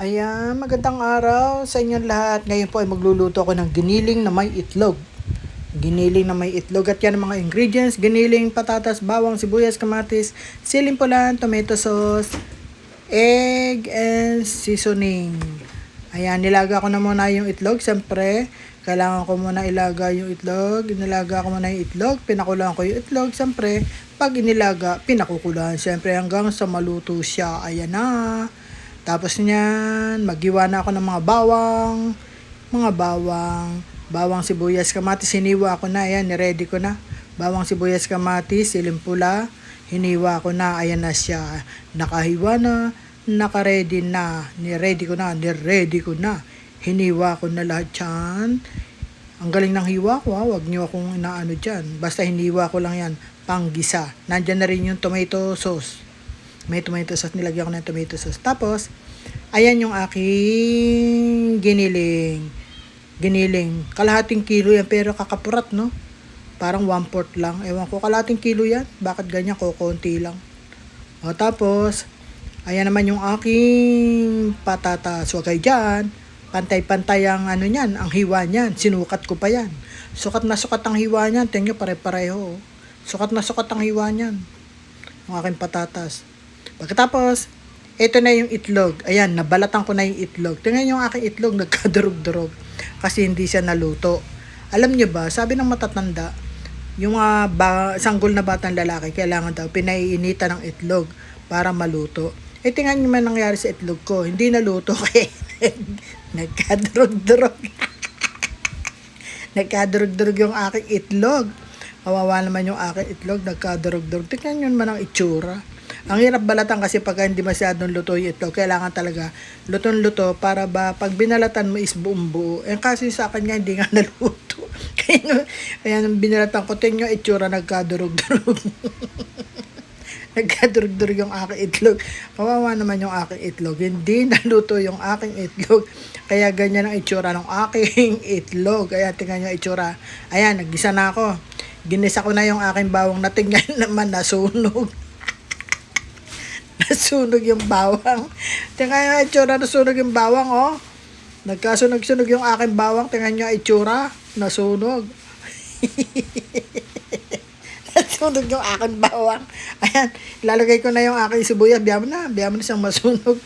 Ayan, magandang araw sa inyong lahat. Ngayon po ay magluluto ako ng giniling na may itlog. Giniling na may itlog at yan ang mga ingredients. Giniling, patatas, bawang, sibuyas, kamatis, siling pulan, tomato sauce, egg, and seasoning. Ayan, nilaga ko na muna yung itlog. Siyempre, kailangan ko muna ilaga yung itlog. Inilaga ko muna yung itlog. Pinakulaan ko yung itlog. Siyempre, pag inilaga, pinakukulaan. Siyempre, hanggang sa maluto siya. Ayan na. Tapos niyan, maghiwa na ako ng bawang, sibuyas, kamatis, hiniwa ko na, ayan, niready ko na. Bawang, sibuyas, kamatis, siling pula, hiniwa ko na, ayan na siya. Nakahiwa na, nakaready na, niready ko na. Hiniwa ko na lahat yan. Ang galing ng hiwa ko ha, wag niyo akong inaano dyan. Basta hiniwa ko lang yan, panggisa. Nandyan na rin yung tomato sauce. May tomato sauce, nilagyan ko ng tomato sauce. Tapos, ayan yung aking giniling. Kalahating kilo yan, pero kakapurat, no? Parang 1/4 lang. Ewan ko, kalahating kilo yan. Bakit ganyan? Konti lang. O, tapos, ayan naman yung aking patatas. Huwag kayo dyan. Pantay-pantay ang ano niyan, ang hiwa niyan. Sinukat ko pa yan. Sukat na sukat ang hiwa niyan. Tingnan nyo, pare-pareho. Sukat na sukat ang hiwa niyan. Ang aking patatas. Pagkatapos, ito na yung itlog. Ayan, nabalatan ko na yung itlog. Tingnan yung aking itlog, nagkadurog-durog. Kasi hindi siya naluto. Alam niyo ba, sabi ng matatanda, yung sanggol na batang lalaki, kailangan daw pinaiinitan ng itlog para maluto. Tingnan niyo man nangyari sa itlog ko. Hindi naluto kaya nagkadurog-durog. Nagkadurog-durog yung aking itlog. Kawawa naman yung aking itlog, nagkadurog-durog. Tingnan niyo man ang itsura. Ang hirap balatan kasi pag hindi masyadong luto yung itlog, kailangan talaga lutong-luto para ba pag binalatan mo is buong buo. Kasi sa akin nga hindi nga naluto. Kaya nung binalatan ko, tingnan yung itsura, nagkadurog-durog. Nagkadurog-durog yung aking itlog. Kawawa naman yung aking itlog. Hindi naluto yung aking itlog. Kaya ganyan ang itsura ng aking itlog. Kaya tingnan yung itsura. Ayan, naggisa na ako. Ginisa ko na yung aking bawang. Natingnan naman, nasunog. Nasunog yung bawang. Tingnan nyo yung itsura, nasunog yung bawang, oh. Nagkasunog-sunog yung aking bawang. Tingnan nyo yung itsura, nasunog. Nasunog yung aking bawang. Ayan, lalagay ko na yung aking sibuyas. Biyaman na siyang masunog.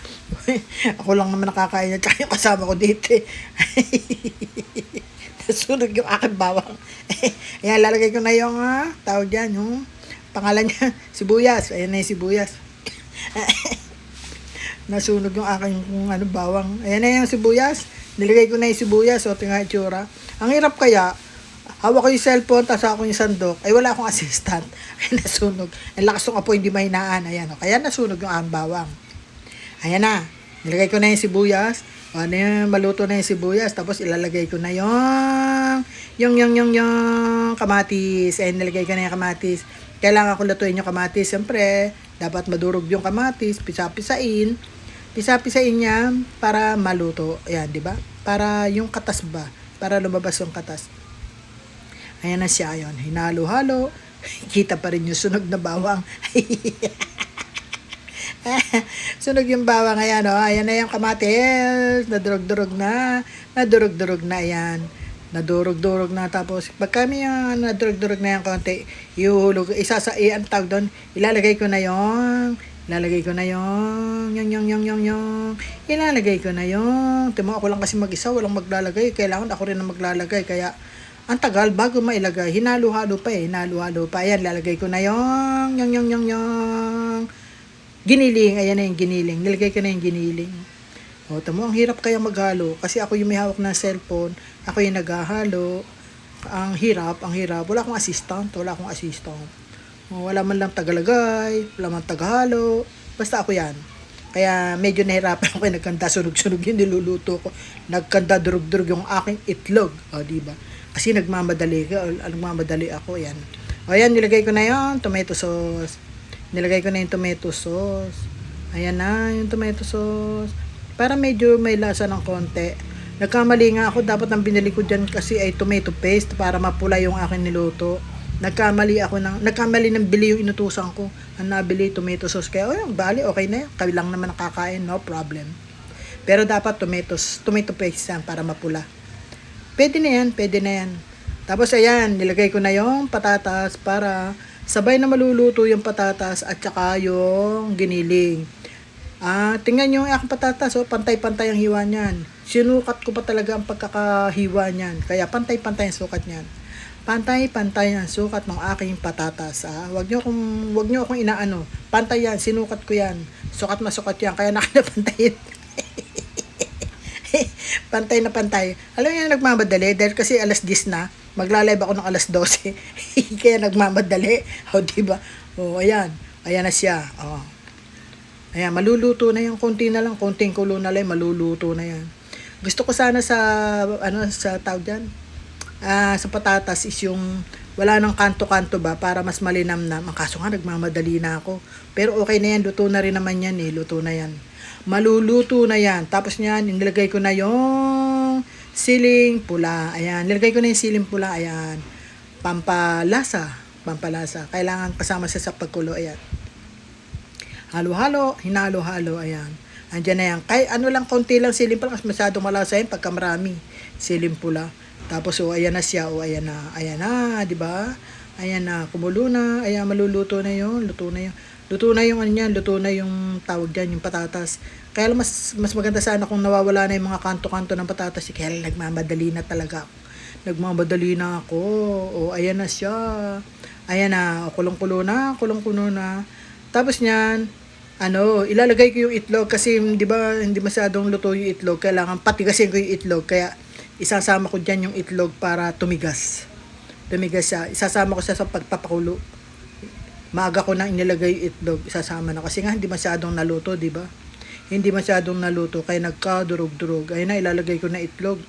Ako lang naman nakakain at yung kasama ko dito. Nasunog yung aking bawang. Ayan, lalagay ko na yung, tawag yan, yung pangalan niya, sibuyas. Ayan na yung sibuyas. Nasunog yung aking bawang. Ayan na yung sibuyas. Nilagay ko na yung sibuyas. O, tingnan itsura. Ang hirap kaya, hawak ko yung cellphone, tapos ako yung sandok. Ay, wala akong assistant. Ay, nasunog. Ang lakas ng apoy, hindi mahinaan. Ayan, o. Kaya nasunog yung aking bawang. Ayan na. Nilagay ko na yung sibuyas. O, ano yung maluto na yung sibuyas. Tapos, ilalagay ko na yung kamatis. Ayan, nilagay ko na yung kamatis. Kailangan ko lutuin yung kamatis. Siyempre, dapat madurog yung kamatis. Pisa-pisain niya para maluto. Ayan, di ba? Para yung katas ba? Para lumabas yung katas. Ayan na siya, ayan. Hinalo-halo. Kita pa rin yung sunog na bawang. Sunog yung bawang, ayan, oh. Ayan na yung kamatis. Nadurog-durog na, ayan. Nadurog-durog na. Tapos, pag kami yung nadurog-durog na yung konti, ihulog, ang tawag doon, ilalagay ko na yung, timo ako lang kasi mag-isa, walang maglalagay, kailangan ako rin na maglalagay, kaya, ang tagal, bago mailagay, hinalo-halo pa. Ayan, lalagay ko na yung giniling, ayan na yung giniling, nilagay ko na yung giniling. O, tamo, ang hirap kaya maghalo, kasi ako yung may hawak ng cellphone, ako yung naghahalo, ang hirap, wala akong assistant. Wala man lang tagalagay, wala man taghalo, basta ako yan. Kaya medyo nahirapan ako, nagkanda sunog-sunog yung niluluto ko, nagkanda durug-durug yung aking itlog, o diba? Kasi nagmamadali ako, yan. O yan, nilagay ko na yung tomato sauce. Ayan na, yung tomato sauce. Para medyo may lasa ng konti. Nagkamali nga ako, dapat ang binili ko dyan kasi ay tomato paste para mapula yung akin niluto. Nagkamali ng bili yung inutusan ko. Ang nabili, tomato sauce. Kaya, bali, okay na yan. Kami lang naman nakakain, no problem. Pero dapat tomato paste yan para mapula. Pwede na yan, pwede na yan. Tapos ayan, nilagay ko na yung patatas para sabay na maluluto yung patatas at saka yung giniling. Tingnan nyo yung aking patatas, pantay-pantay ang hiwa niyan. Sinukat ko pa talaga ang pagkakahiwa niyan. Kaya pantay-pantay ang sukat niyan. Pantay-pantay ang sukat ng aking patatas. Wag nyo akong inaano. Pantay yan, sinukat ko yan. Sukat na sukat yan, kaya nakalapantay. Pantay na pantay. Alam niyo nagmamadali dahil kasi alas 10 na. Magla-live ako ng alas 12. Kaya nagmamadali. Diba? Ayan. Ayan na siya. Ayan, maluluto na yan. Konti na lang. Konting kulo na lang. Maluluto na yan. Gusto ko sana sa tawag dyan. Sa patatas is yung wala nang kanto-kanto ba para mas malinamnam. Ang kaso nga nagmamadali na ako. Pero okay na yan. Luto na rin naman yan Luto na yan. Maluluto na yan. Tapos niyan, nilagay ko na yung siling pula. Ayan, nilagay ko na yung siling pula. Ayan, pampalasa. Kailangan kasama siya sa pagkulo. Ayan. Halo-halo, hinalo-halo. Ayan. Andiyan na yan. Lang, konti lang siling pula. Mas masyadong malasa yan pagka marami siling pula. Tapos, ayan na siya. Ayan na. Ayan na, di ba? Ayan na, kumulo na. Ayan, maluluto na yun. Luto na yun. Luto na yung luto na yung tawag dyan, yung patatas. Kaya mas maganda sana kung nawawala na yung mga kanto-kanto ng patatas. Kaya nagmamadali na talaga ako. Nagmamadali na ako. Ayan na siya. Ayan na, kulong-kulo na. Tapos niyan, ilalagay ko yung itlog kasi di ba hindi masyadong luto yung itlog. Kailangan patigasin ko yung itlog. Kaya isasama ko dyan yung itlog para tumigas. Tumigas siya. Isasama ko siya sa pagpapakulo. Maaga ko nang inilagay yung itlog, isasama na. Kasi nga, hindi masyadong naluto, di ba? Hindi masyadong naluto, kaya nagkadurog-durog. Ayun na, ilalagay ko na itlog.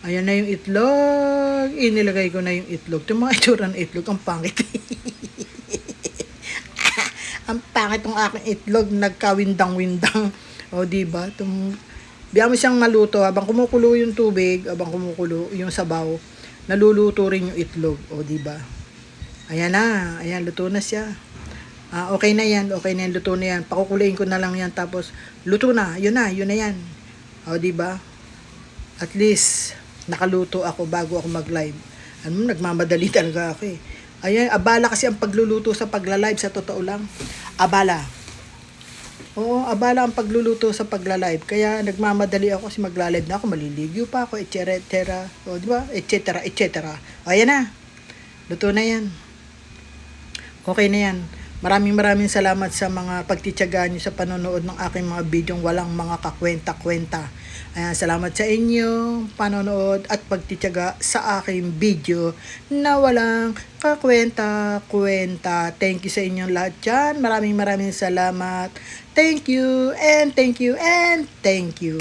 Ayan na yung itlog. Inilagay ko na yung itlog. Yung mga itsura ng itlog, ang pangit. Ang pangit ng aking itlog, nagkawindang-windang. Di ba? Biya mo siyang maluto, habang kumukulo yung tubig, habang kumukulo yung sabaw, naluluto rin yung itlog. Di ba? Ayan na. Ayan, luto na siya. Okay na yan. Luto na yan. Pakukuloyin ko na lang yan. Tapos, luto na. Yun na yan. Diba? At least, nakaluto ako bago ako mag-live. Nagmamadali talaga ako eh. Ayan, abala kasi ang pagluluto sa pagla-live. Sa totoo lang. Abala. Abala ang pagluluto sa pagla-live. Kaya, nagmamadali ako kasi magla-live na ako. Maliligyo pa ako, etc. Diba? Etc. Ayan na. Luto na yan. Okay na yan. Maraming salamat sa mga pagtitiyaga nyo sa panonood ng aking mga bidyong walang mga kakwenta-kwenta. Ayan, salamat sa inyong panonood at pagtitiyaga sa aking video na walang kakwenta-kwenta. Thank you sa inyong lahat dyan. Maraming salamat. Thank you and thank you and thank you.